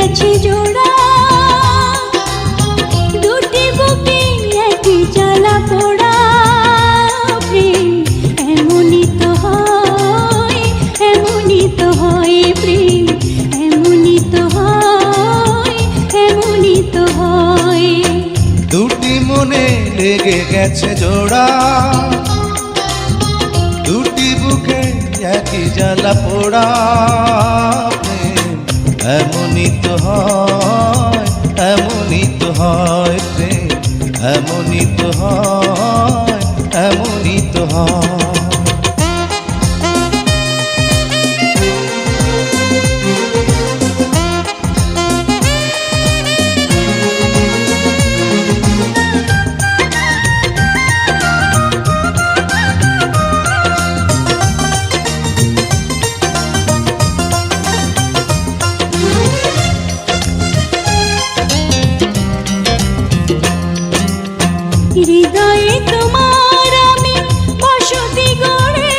গেছে জোড়া, দুটি বুকে একই জ্বালা পোড়া প্রেম। এমনই তো হয়, এমনই তো হয় প্রেম, এমনই তো হয়, এমনই তো হয়। দুটি মনে লেগে গেছে জোড়া, দুটি বুকে একই জ্বালা পোড়া প্রেম। এমনই তো হয়, এমনই তো হয় প্রেম, এমনই তো হয়, এমনই তো হয়। হৃদয়ে তোমার আমি বসতি গড়ে,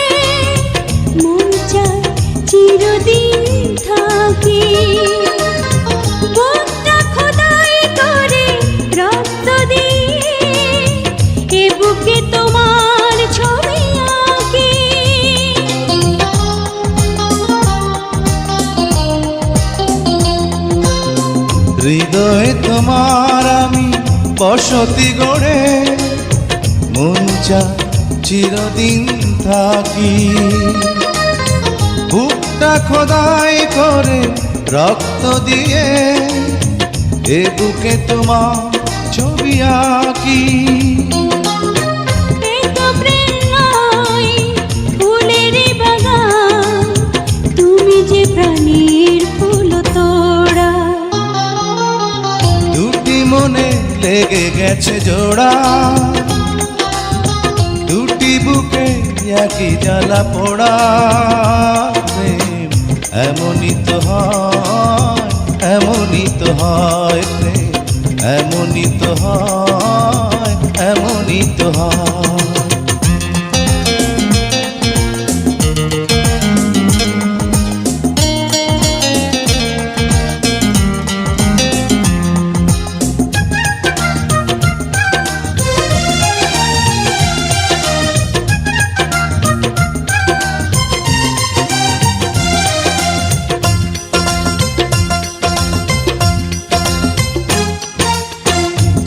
মন চায় চিরদিন থাকি। বুকটা খোদাই করে রক্ত দিয়ে, এ বুকে তোমার ছবি আঁকি। হৃদয়ে তোমার আমি বসতি গড়ে, মন চায় চিরদিন থাকি। বুকটা খোদাই করে রক্ত দিয়ে, এ বুকে তোমার ছবি আঁকি। এই তো প্রেম নয়, ফুলেরই বাগান, তুমি যে প্রাণীর ফুল তোড়া। দুটি মনে লেগে গেছে জোড়া, দুটি বুকে একই জ্বালা পোড়া প্রেম। এমনই তো হয়, এমনই তো হয় প্রেম, এমনই তো হয়, এমনই তো হয়।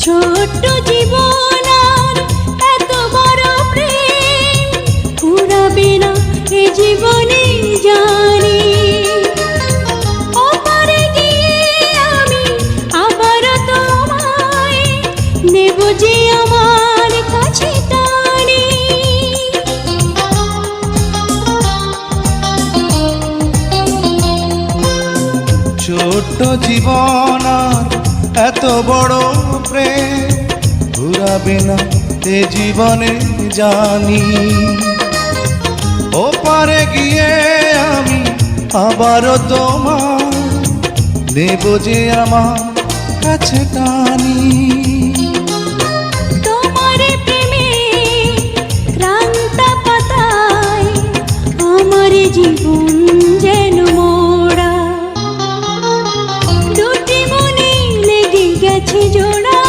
ছোট্ট জীবন আর এত বড় প্রেম ফুরাবে না এ জীবনে জানি। ওপারে গিয়ে আমি আবার তোমায় নেব যে আমার কাছে টানি। ছোট্ট জীবন আর এত বড় প্রেম ঘুরাবে না এ জীবনে জানি। ওপারে গিয়ে আমি আবারও তোমার নেব যে আমার কাছে টানি। তোমার প্রেমে ক্রান্ত পাতায় আমার জীবন যেন মোড়া, দুটি মনে লেগে গেছে জোড়া,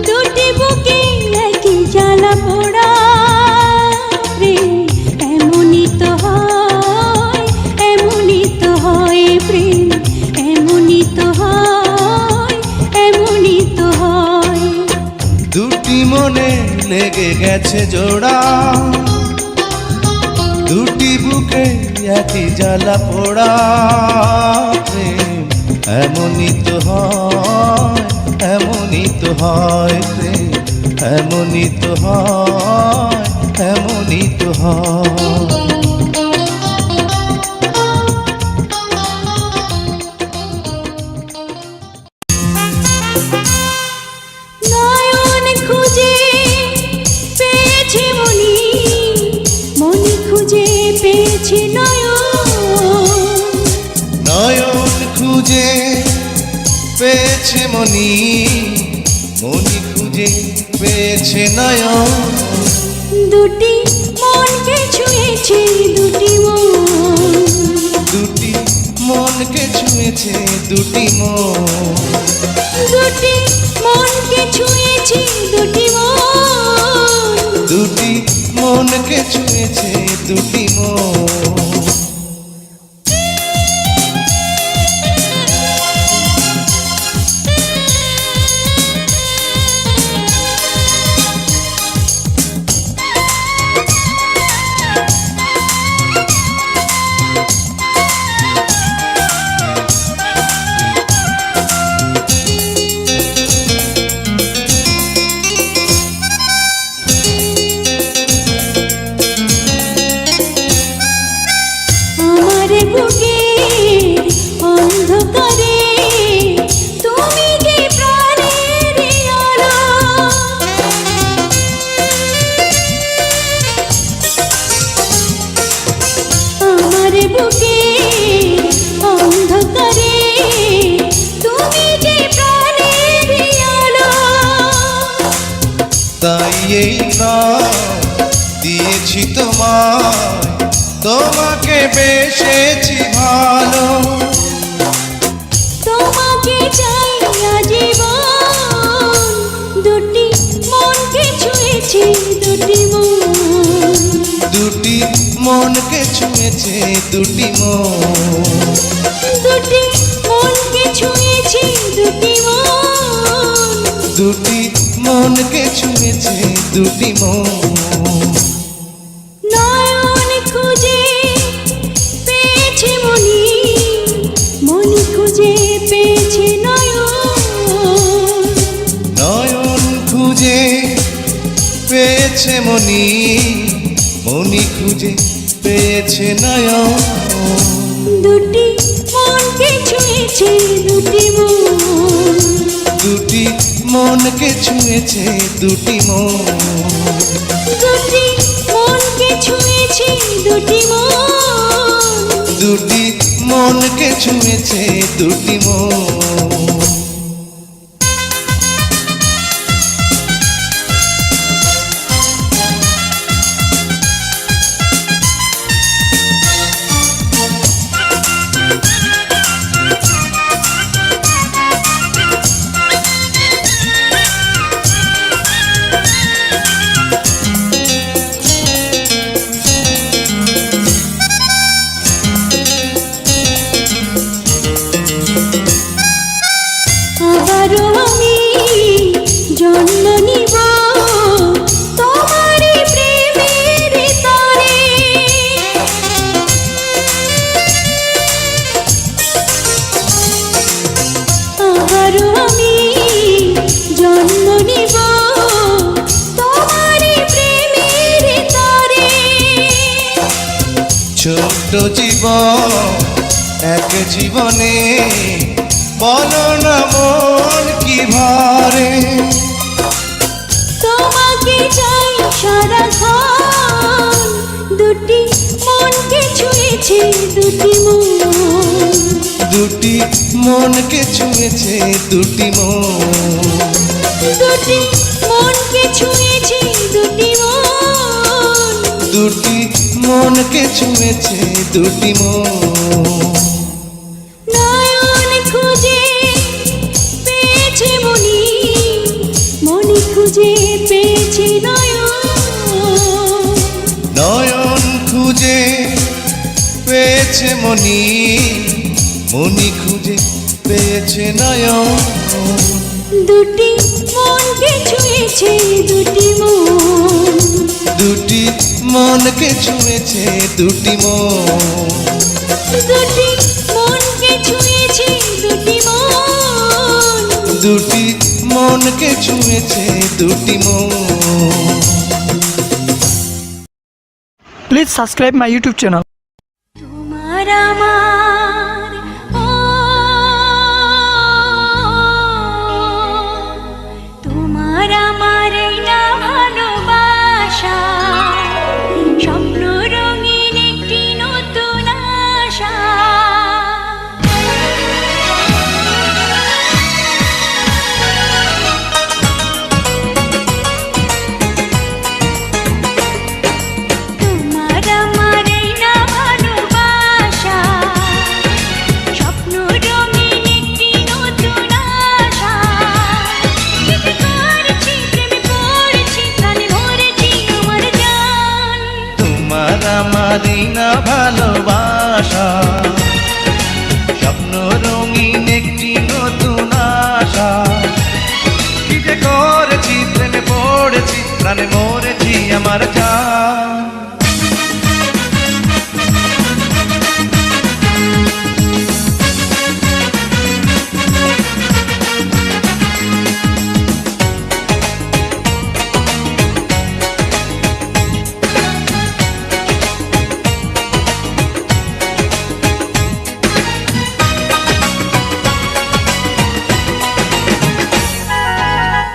দুটি বুকে একই জ্বালা পোড়া প্রেম। এমনই তো হয়, এমনই তো হয় প্রেম, এমনই তো হয়, এমনই তো হয়। দুটি মনে লেগে গেছে জোড়া, দুটি বুকে একই জ্বালা পোড়া প্রেম। এমনই তো হয়, এমনই তো হয় প্রেম, এমনই তো হয়, এমনই তো হয়। নয়ন খুঁজে পেয়েছে মনি, মনি খুঁজে পেয়েছে নয়ন। নয়ন খুঁজে পেয়েছে মনি, মনি খুঁজে পেয়েছে নয়ন। দুটি মনকে ছুঁয়েছে দুটি মন, দুটি মনকে ছুঁয়েছে ছুঁয়েছে দুটি মন, দুটি মনকে ছুঁয়েছে দুটি মন, দুটি মনকে ছুঁয়েছে দুটি মন। আমার বুকের অন্ধকারে তুমি যে প্রাণের আলো, আমার বুকের অন্ধকারে তুমি যে প্রাণের আলো। তাই এই প্রাণ দিয়েছি তোমায়, তোমাকে বেসেছি ভালো, তোমাকে চাই আজীবন, দুটি মনকে ছুঁয়েছে দুটি মন, দুটি মনকে ছুঁয়েছে দুটি মন, দুটি মনকে ছুঁয়েছে দুটি মন, দুটি মনকে ছুঁয়েছে দুটি মন। নয়ন খুঁজে পেয়েছে মনি, মনি খুঁজে পেয়েছে নয়ন, নয়ন খুঁজে পেয়েছে মনি, মনি খুঁজে পেয়েছে নয়ন, দুটি মনকে ছুঁয়েছে দুটি মন, দুটি মনকে ছুঁয়েছে দুটি মন, দুটি মনকে ছুঁয়েছে দুটি মন, দুটি মনকে ছুঁয়েছে দুটি মন। আবারও আমি জন্ম নিব তোমার প্রেমের তরে, আবারও আমি জন্ম নিব তোমার প্রেমের তরে। ছোট্ট জীবন এক জীবনে, বলো না মন কি ভারে, তোমাকে চাই সারাক্ষণ, দুটি মনকে ছুঁয়েছে দুটি মন, দুটি মনকে ছুঁয়েছে দুটি মন, দুটি মনকে ছুঁয়েছে দুটি মন, দুটি মনকে ছুঁয়েছে দুটি মন। নয়ন খুঁজে পেয়েছে মনি, মনি খুঁজে পেয়েছে নয়ন, নয়ন খুঁজে পেয়েছে মনি, মনি খুঁজে পেয়েছে নয়ন, দুটি মনকে ছুঁয়েছে দুটি মন, দুটি মনকে ছুঁয়েছে দুটি মন, দুটি মনকে ছুঁয়েছে দুটি মন, দুটি মনকে ছুঁয়েছে দুটি মন। Please subscribe my YouTube channel. তোমার আমার ও, তোমার আমার এই না ভালোবাসা, স্বপ্ন রঙিন একটি নতুন আশা। তোমার আমার এই না ভালোবাসা, আমারই না ভালোবাসা, স্বপ্ন রঙিন একটি নতুন আশা। কি যে করেছি, প্রেমে পড়েছি, প্রাণে মরেছি আমার জান।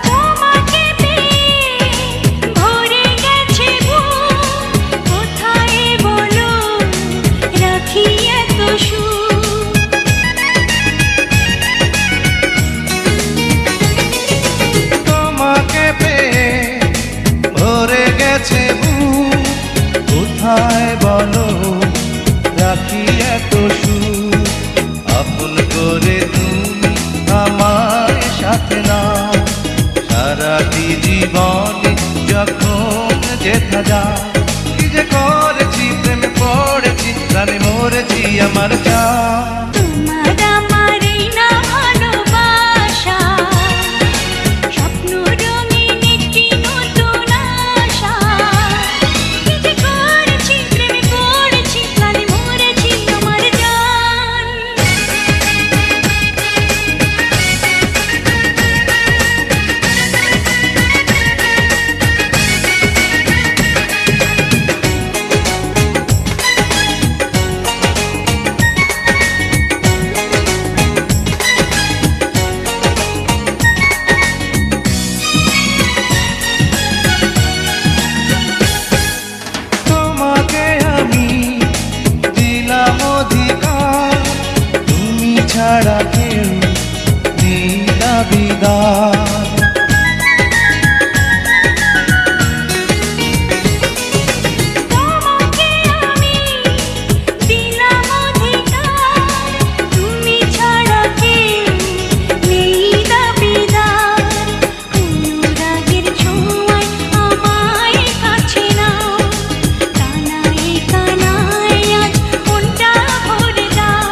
তোমাকে পেয়ে ভরে গেছে বুক, কোথায় বলো রাখি এত সুখ। তোমাকে পেয়ে ভরে গেছে বুক, কোথায় বলো রাখি এত সুখ। আপন করে তুমি আমার সাথে নাও, সারাটি জীবনে যখন যেথা যায়। কি যে করেছি, প্রেমে পড়েছি, প্রাণে মরেছি আমার জান। তোমার আমার এই না ভালোবাসা, স্বপ্ন রঙিন একটি নতুন আশা। কি যে করেছি, প্রেমে পড়েছি, প্রাণে মরেছি আমার জান। তোমাকে আমি দিলাম অধিকার, তুমি ছাড়া কেউ দিলা বিদায়। তোমাকে আমি দিলাম অধিকার, তুমি ছাড়া কেউ নেই দাবিদার। অনুরাগের ছোঁয়ায় আমায় কাছে নাও, কানায় কানায় আজ মনটা ভরে দাও।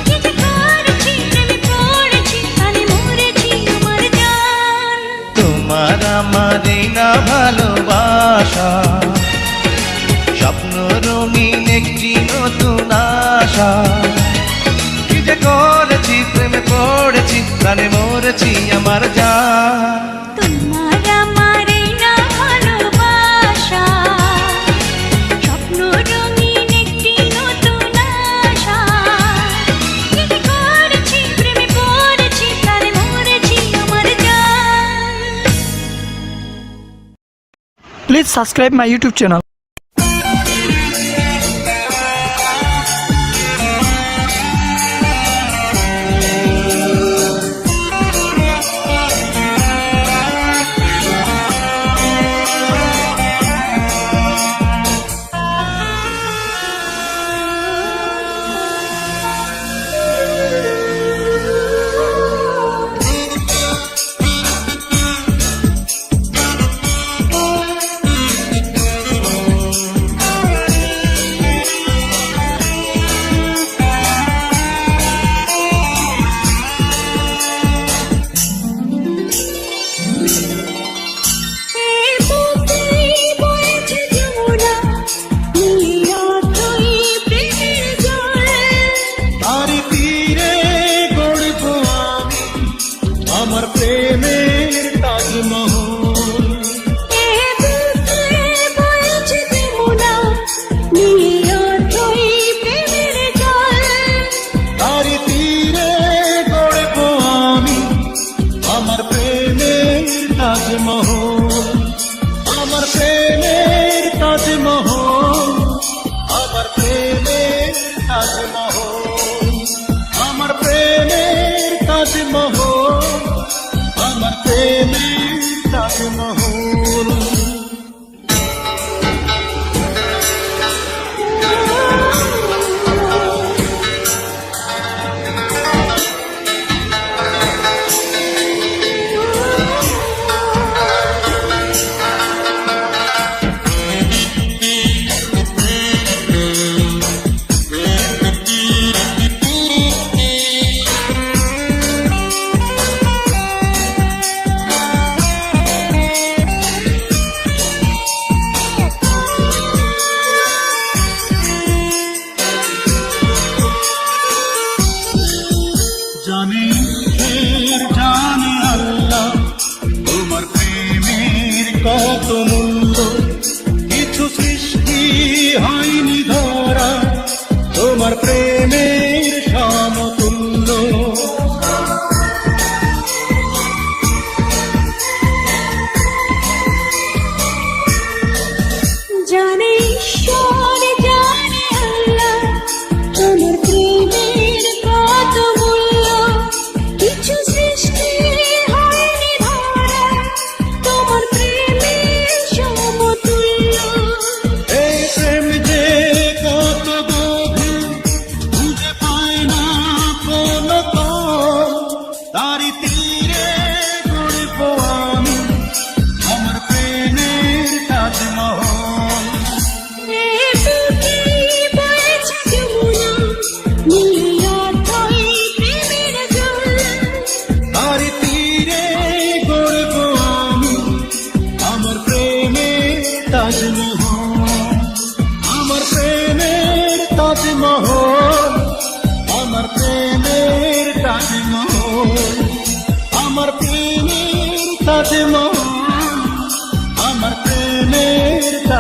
কি যে করেছি, প্রেমে পড়েছি, প্রাণে মরেছি আমার জান। তোমার আমার এই না ভালোবাসা, স্বপ্ন রঙিন একটি নতুন আশা। কি যে করেছি, প্রেমে পড়েছি, প্রাণে মরেছি আমার জান। তোমার আমার এই না ভালোবাসা, স্বপ্ন রঙিন একটি নতুন আশা। কি যে করেছি, প্রেমে পড়েছি, প্রাণে মরেছি আমার জান। Please subscribe my YouTube channel.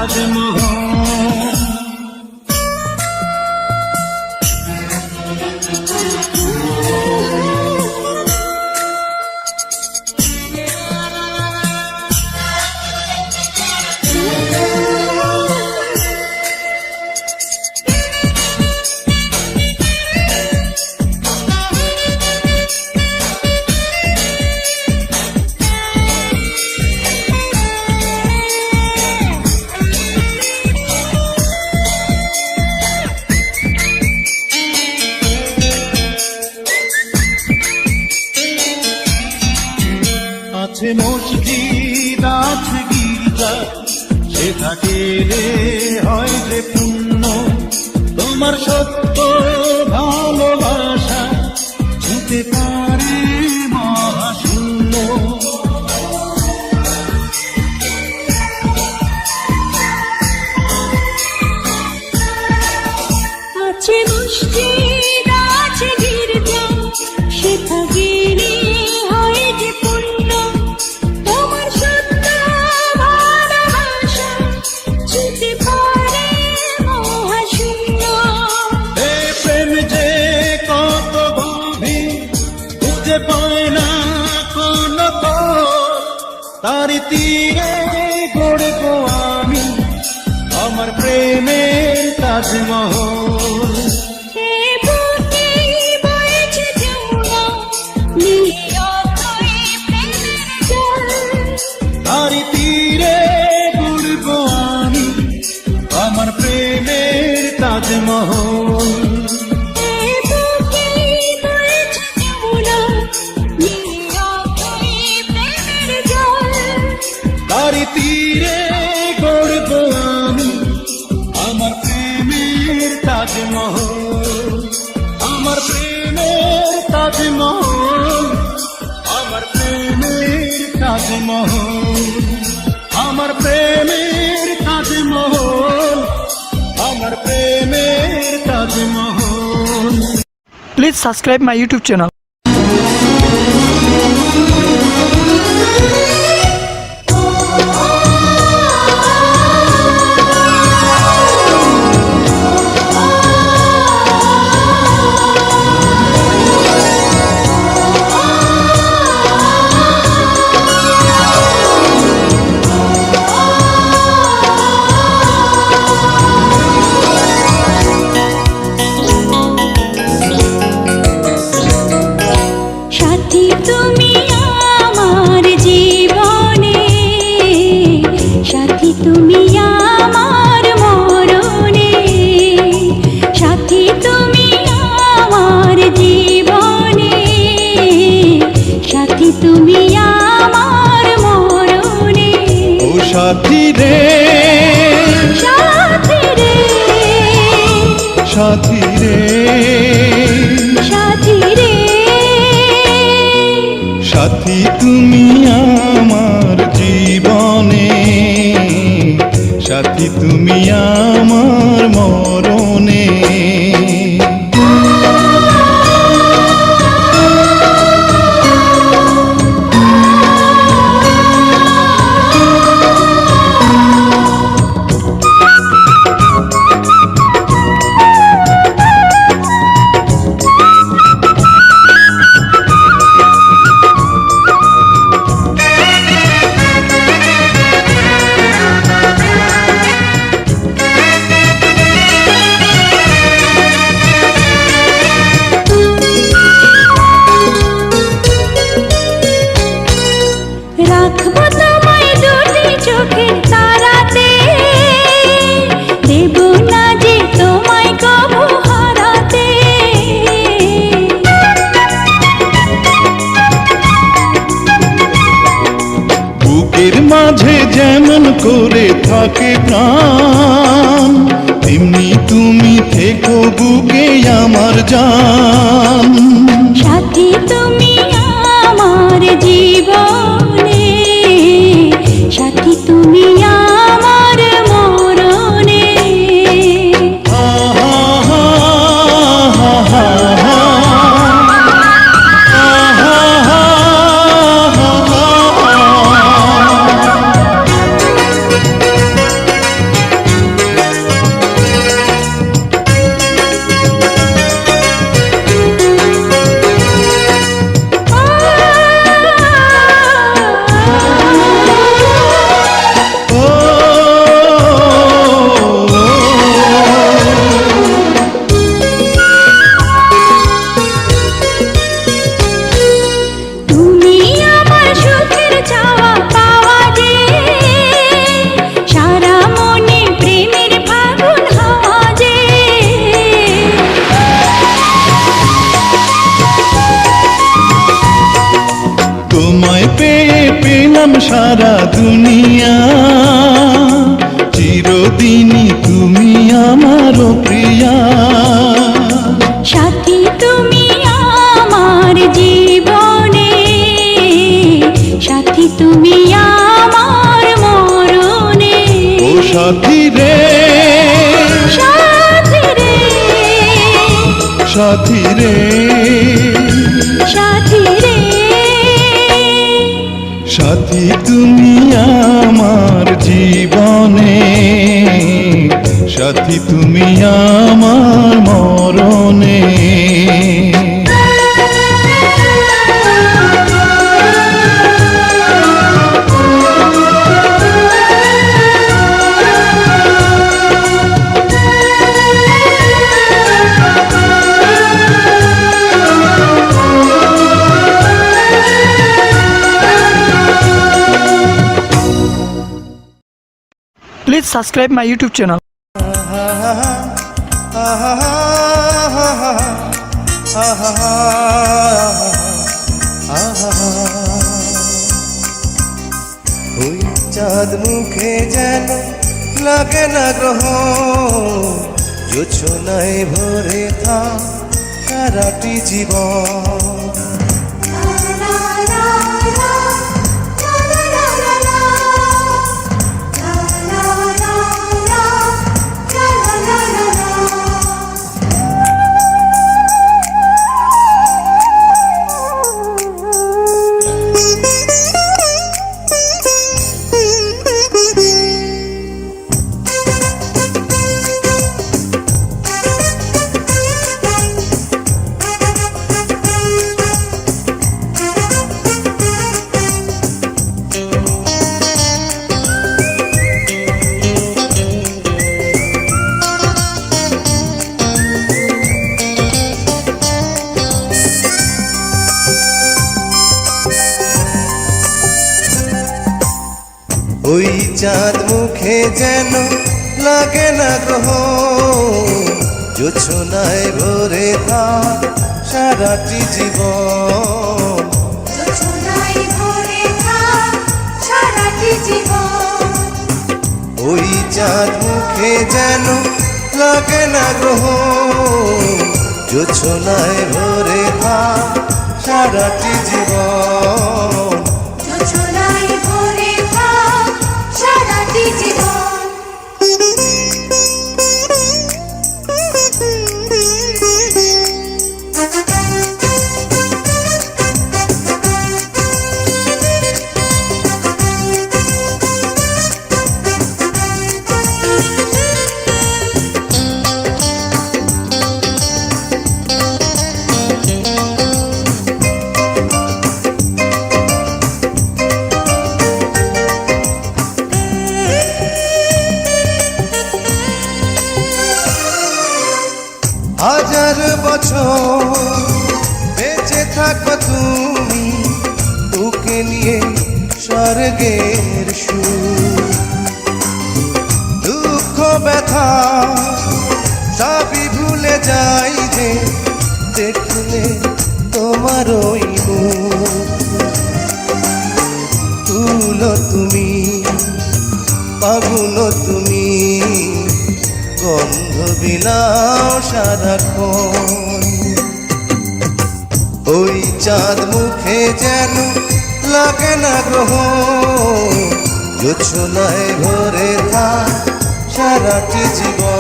Taj Mahal. আছে মসজিদ আছে গির্জা, সে থাকে রে হয় যে পুণ্য। তোমার সত্য ভালোবাসা ছুঁতে পারে মহাশূন্য। আছে মসজিদ আছে গির্জা, সেথা গেলে হয় যে পুণ্য। তোমার সত্য ভালোবাসা ছুঁতে পারে মহাশূন্য। এ প্রেম যে কত গভীর খুঁজে পায় না কোন পথ, তারি তীরে গড়বো আমি আমার প্রেমের তাজমহল। এ বুকে বইছে যমুনা, নীল অথই প্রেমের জল। তারি তীরে গড়বো আমি আমার প্রেমের তাজমহল। এ বুকে বইছে যমুনা, নীল অথই প্রেমের জল। তারি তীরে গড়বো আমি আমার প্রেমের তাজমহল। আমার প্রেমের তাজমহল, আমার প্রেমের তাজমহল, আমার প্রেমের তাজমহল, আমার প্রেমের Taj Mahal. Please subscribe my YouTube channel. সাথী তুমি আমার জীবনে, সাথী তুমি আমার মরণে। সাথী তুমি আমার জীবনে, সাথী তুমি আমার মরণে। ও সাথী রে, সাথী রে, সাথী রে, সাথী রে। সাথী তুমি আমার জীবনে, সাথী তুমি আমার মরণে। রাখবো তোমায় দুটি চোখের তারাতে, দেব না যে তোমায় কবু হারাতে। বুকের মাঝে যেমন করে থাকে প্রাণ, তেমনি তুমি থেকো বুকে আমার জান। সাথী তুমি আমার জীবনে, সাথী তুমি আমার মরণে। সাথী রে, সাথী রে, সাথী তুমি আমার জীবনে, সাথী তুমি আমার মরণে। Please subscribe my YouTube channel. ওই চাঁদ মুখে যেন লাগে না গ্রহ, জোছনায় ভরে থাক সারাটি জীবন। ওই চাঁদ মুখে যেন লাগে না গ্রহ, জোছনায় ভরে থাক সারাটি জীবন। ওই চাঁদ মুখে যেন লাগে না গ্রহ, জোছনায় ভরে থাক সারাটি জীবন। হাজার বছর বেঁচে থাকবা তুমি, তোকে নিয়ে স্বর্গের সুর। দুঃখ ব্যথা সবই ভুলে যাই যে দেখলে তোমার ওই মুখ। তুলো তুমি, পাগুলো তুমি, গন্ধ বিলাও সারাক্ষণ। ওই চাঁদ মুখে যেন লাগে না গ্রহ, জোছনায় ভরে থাক সারাটি জীবন।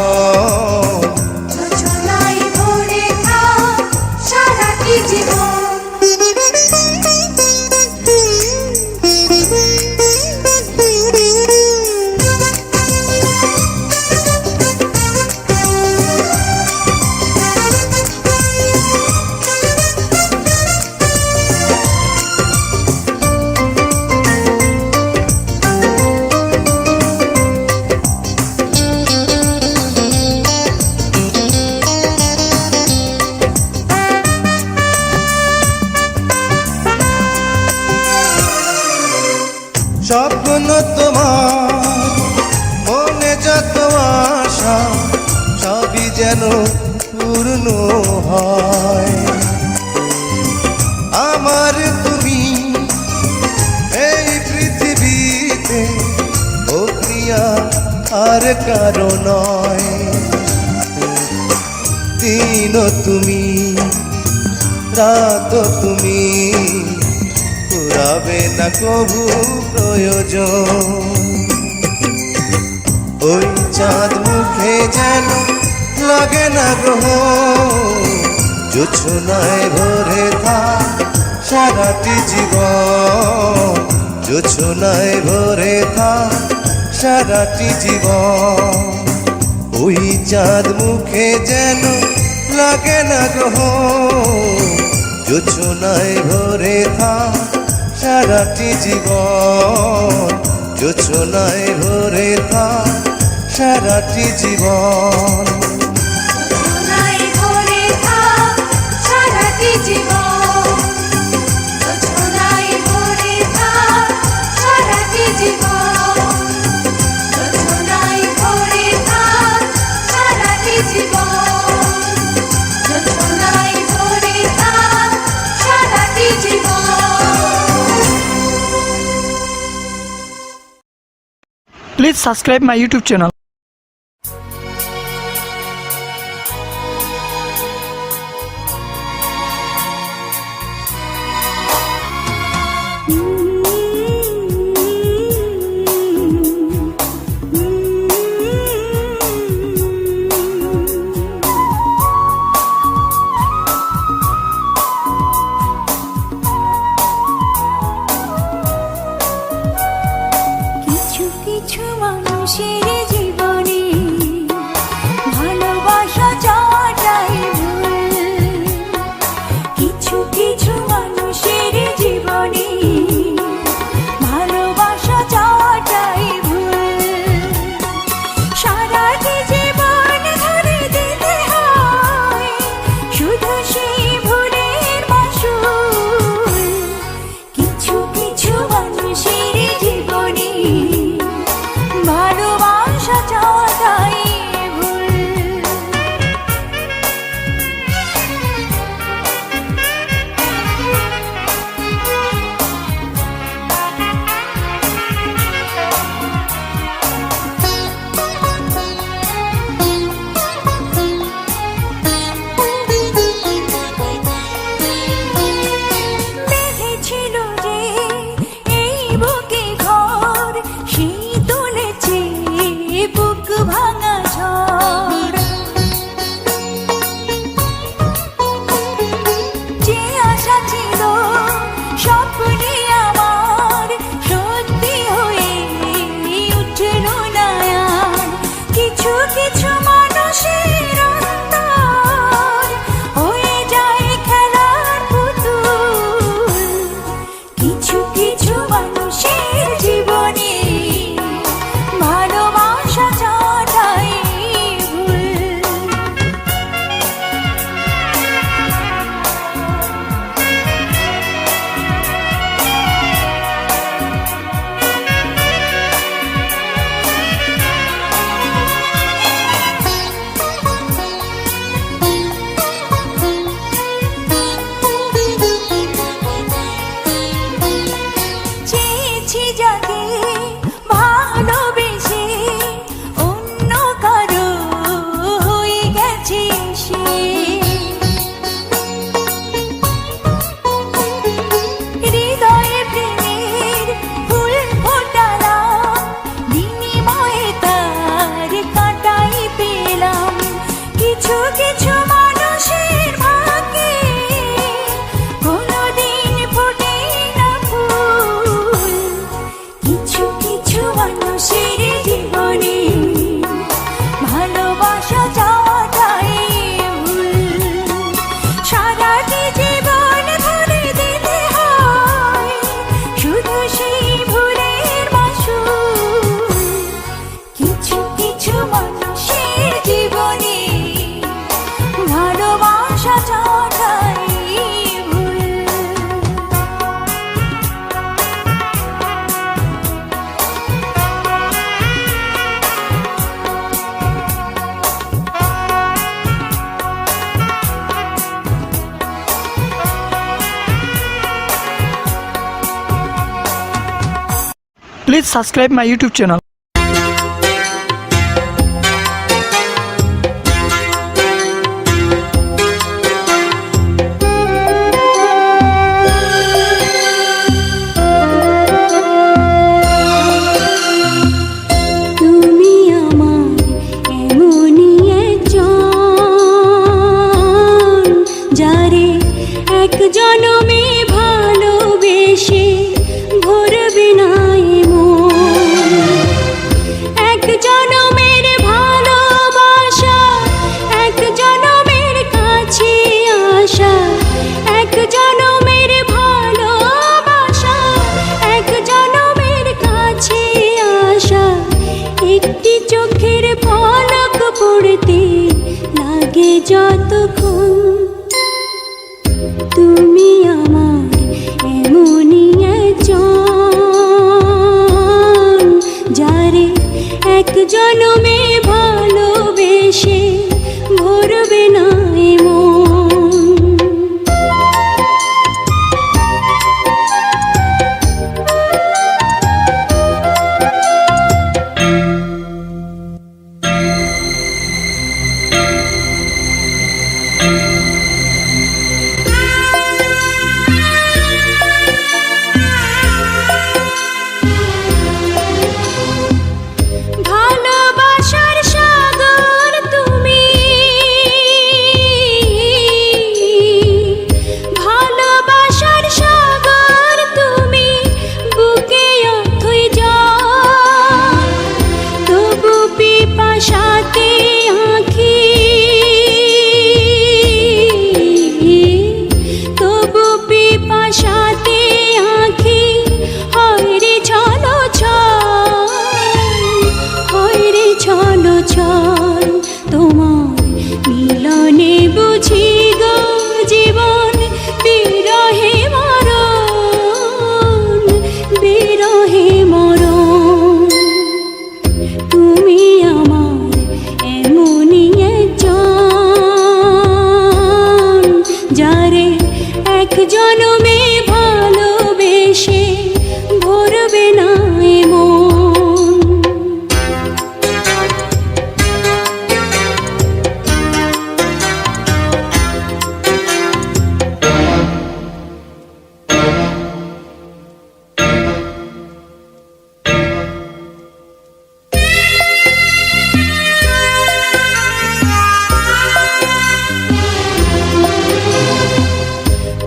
স্বপ্ন তোমার মনে যত আশা, সবই যেন পূর্ণ হয়। আমার তুমি এই পৃথিবীতে, ও প্রিয়া আর কারো নয়। দিন তুমি, রাত তুমি, ফুরাবে না কবু প্রয়োজন। ওই চাঁদ মুখে যেন লাগে না গ্রহ, জোছনায় ভরে থাক সারাটি জীবন, জোছনায় ভরে থাক সারাটি জীবন। ওই চাঁদ মুখে যেন লাগে না গ্রহ, জোছনায় ভরে থাক সারাটি জীবন, জোছনায় ভরে থাক সারাটি জীবন। জোছনায় ভরে থাক সারাটি জীবন, জোছনায় ভরে থাক সারাটি জীবন, জোছনায় ভরে থাক সারাটি জীবন, জোছনায় ভরে থাক সারাটি জীবন। Please subscribe my YouTube channel. কিছু কিছু মানুষের জীবনে ভালোবাসা চাওয়াটাই ভুল, কিছু কিছু মানুষের জীবনে ভালোবাসা চাওয়াটাই ভুল। সারাটি জীবন ধরে দিতে হয় শুধু সেই ভুলের মাসুল, কিছু কিছু মানুষের জীবনে ভালোবাসা চাওয়াটাই ভুল। বেঁধেছিল যে এই বুকে ঘর, সেই তুলেছে বুক ভাঙা ঝড়। যে আশা ছিল স্বপ্নে আমার সত্যি হয়ে উঠল না আর। কিছু কিছু মানুষের অন্তর হয়ে যায় খেলার পুতুল, কিছু কিছু মানুষের জীবনে ভালোবাসা চাওয়াটাই ভুল। চেয়েছি যাকে ভালোবেসে অন্য কারো হয়ে গেছে সে, হৃদয়ে প্রেমের ফুল ফোটালাম, বিনিময়ে তার কাঁটাই পেলাম। কিছু কিছু মানুষের ভাগ্যে কোনোদিন ফোটে না ফুল, কিছু কিছু মানুষের জীবনে ভালোবাসা চাওয়াটাই ভুল। সারাটি জীবন ধরে দিতে হয় শুধু সেই ভুলের মাসুল, কিছু কিছু মানুষের জীবনে ভালোবাসা চাওয়াটাই ভুল। Please subscribe my YouTube channel. তুমি আমার এমনই একজন, যতক্ষণ তুমি আমার এমনই একজন, যারে এক জনমে ভালোবেসে ভরবে না এমন। ভালোবাসার সাগর তুমি, ভালোবাসার সাগর তুমি, বুকে অথই জল, তবু পিপাসাতে আঁখি, তবু পিপাসাতে আঁখি হয় রে ছলো ছল, হয় রে ছলো ছল। তোমার মিলনে বুঝি গো জীবন বিরহে মরণ, বিরহে মরণ। তুমি আমার এমনই একজন, যারে এক জনমে ভালোবেসে ভরবে না এমন।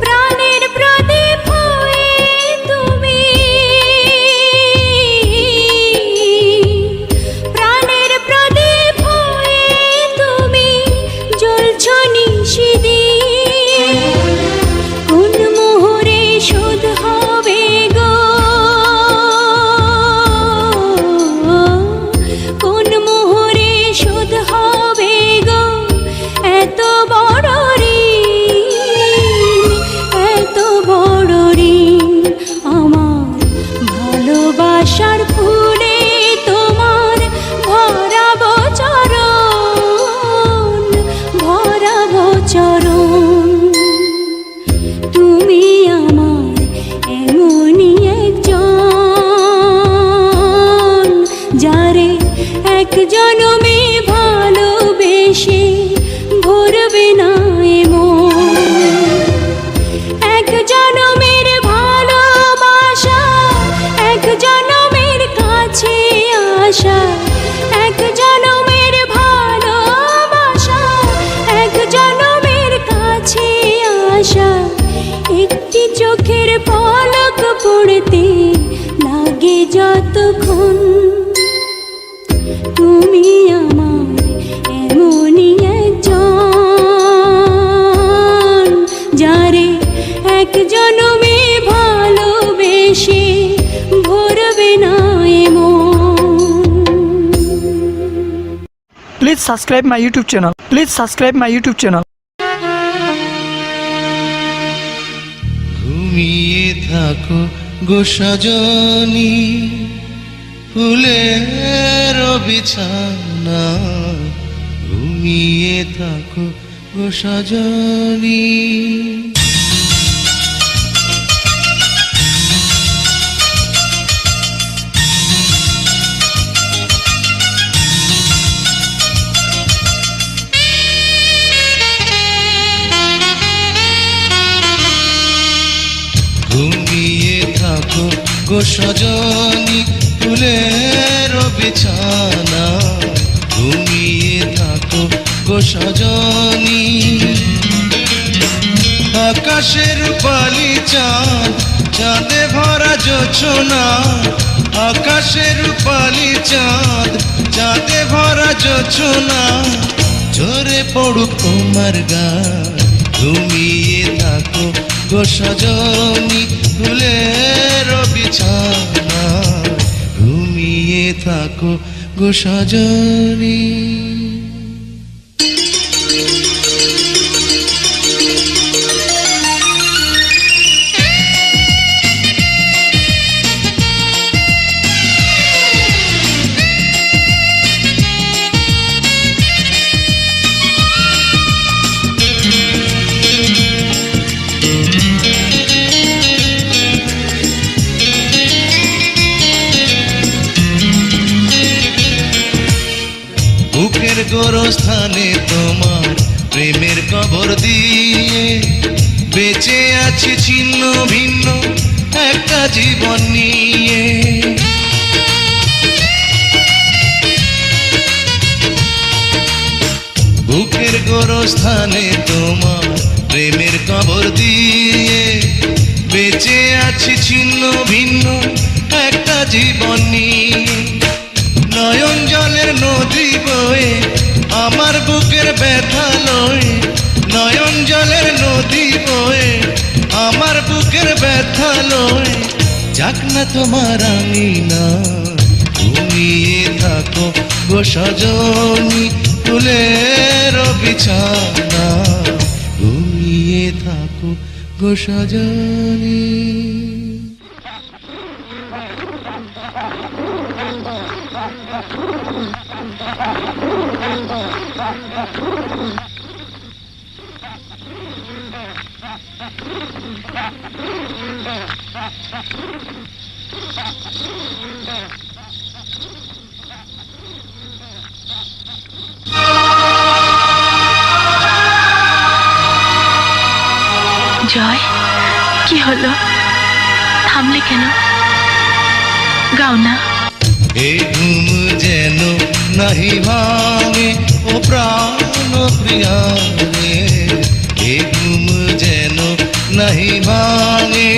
প্রাণের প্রদীপ হয়ে তুমি, প্রাণের প্রদীপ হয়ে তুমি জ্বলছো নিশিদিন। কোন মোহরে শোধ হবে গো, কোন মোহরে শোধ হবে গো এত বড় ঋণ, এত বড় ঋণ। আমার ভালোবাসার ফুলে তোমার ভরাবো চরণ, ভরাবো চরণ। তুমি আমার এমনই একজন, যারে এক জনমে ভালোবেসে ভরবে না এমন। এক জনমের ভালোবাসা, এক জনমের কাছে আসা, এক জনমের ভালোবাসা, এক জনমের কাছে আসা। একটি চোখের পলক পড়তে লাগে যতক্ষণ তুমি আমার এমনই একজন, যারে এক জনমে ভালোবেসে ভরবে না এমন। Please subscribe my YouTube channel. Please subscribe my YouTube channel. ঘুমিয়ে থাকো গো সজনী, ফুলের বিছানা, ঘুমিয়ে থাকো গো সজনী। ঘুমিয়ে থাকো গো সজনী, ফুলের বিছানা, ঘুমিয়ে থাকো গো সজনী। আকাশের পালি চাঁদ, চাঁদে ভরা জোছনা, আকাশের পালি চাঁদ, চাঁদে ভরা জোছনা। ঝরে পড়ুক তোমার গান, ঘুমিয়ে থাকো গো সজনী, ফুলের বিছানা, ঘুমিয়ে থাকো গো সজনী। গোরস্থানে তোমার প্রেমের কবর দিয়ে বেঁচে আছি ছিন্ন ভিন্ন একটা জীবন নিয়ে। বুকের গোরস্থানে তোমার প্রেমের কবর দিয়ে বেঁচে আছি ছিন্ন ভিন্ন একটা জীবন নিয়ে। নয়ন জলের নদী বয়ে আমার বুকের ব্যথা লয়ে, নয়ন জলের নদী বয়ে আমার বুকের ব্যথা লয়ে, যাক না তোমার আমি না ঘুমিয়ে থাকো গো সজনী ফুলের বিছানা, ঘুমিয়ে থাকো গো সজনী। জয়, কি হলো? থামলে কেন? গাও না। এই ঘুম যেন নাহি ভাঙে ও প্রাণ প্রিয়া রে, এই ঘুম যেন নাহি ভাঙে।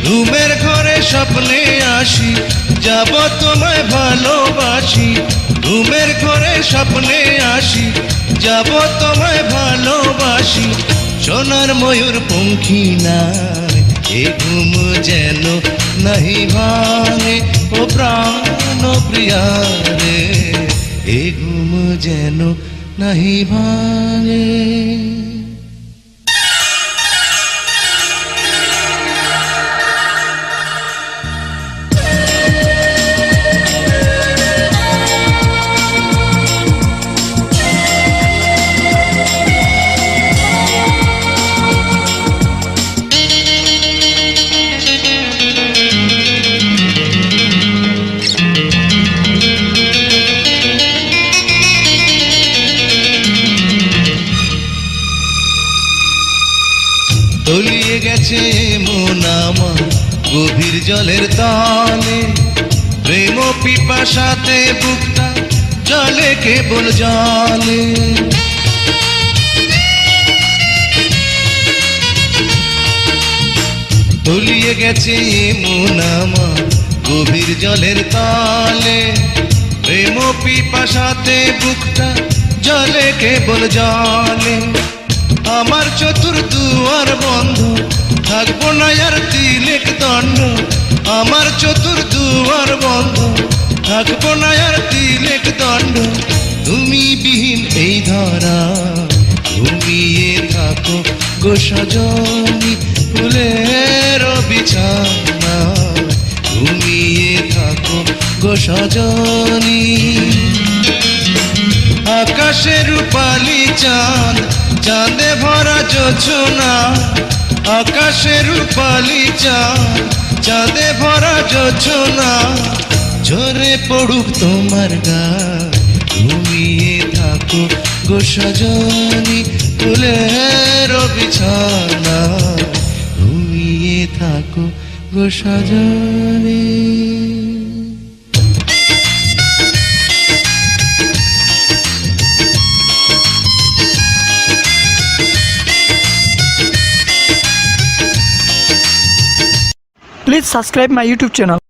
ঘুমের ঘরে স্বপ্নে আসি যাব তোমায় ভালোবাসি, ঘুমের ঘরে স্বপ্নে আসি যাব তোমায় ভালোবাসি। সোনার ময়ূর পঙ্খী নাই এ ঘুম যেন নাহি ভাঙে ও প্রাণ প্রিয়া রে, এ ঘুম যেন নাহি ভাঙে। তলিয়ে গেছে মন আমার গভীর জলের তলে, প্রেম পিপাসাতে বুকটা জলে কেবল জলে। তলিয়ে গেছে মন আমার গভীর জলের তলে, প্রেম পিপাসাতে বুকটা জলে কেবল জলে। আমার চতুর্দুয়ার বন্ধ থাকবো না আর তিলেক দণ্ড, আমার চতুর্দুয়ার বন্ধ থাকবো না আর তিলেক দণ্ড। তুমি বিহীন এই ধরা ঘুমিয়ে থাকো গো সজনী ফুলের বিছানা, ঘুমিয়ে থাকো গো সজনী। আকাশে রূপালি চাঁদ চাঁদে ভরা জোছনা, আকাশে রূপালি চাঁদ চাঁদে ভরা জোছনা। ঝরে পড়ুক তোমার গান ঘুমিয়ে থাকো গো সজনী ফুলের বিছানা, ঘুমিয়ে থাকো গো Sajani. Please subscribe my YouTube channel.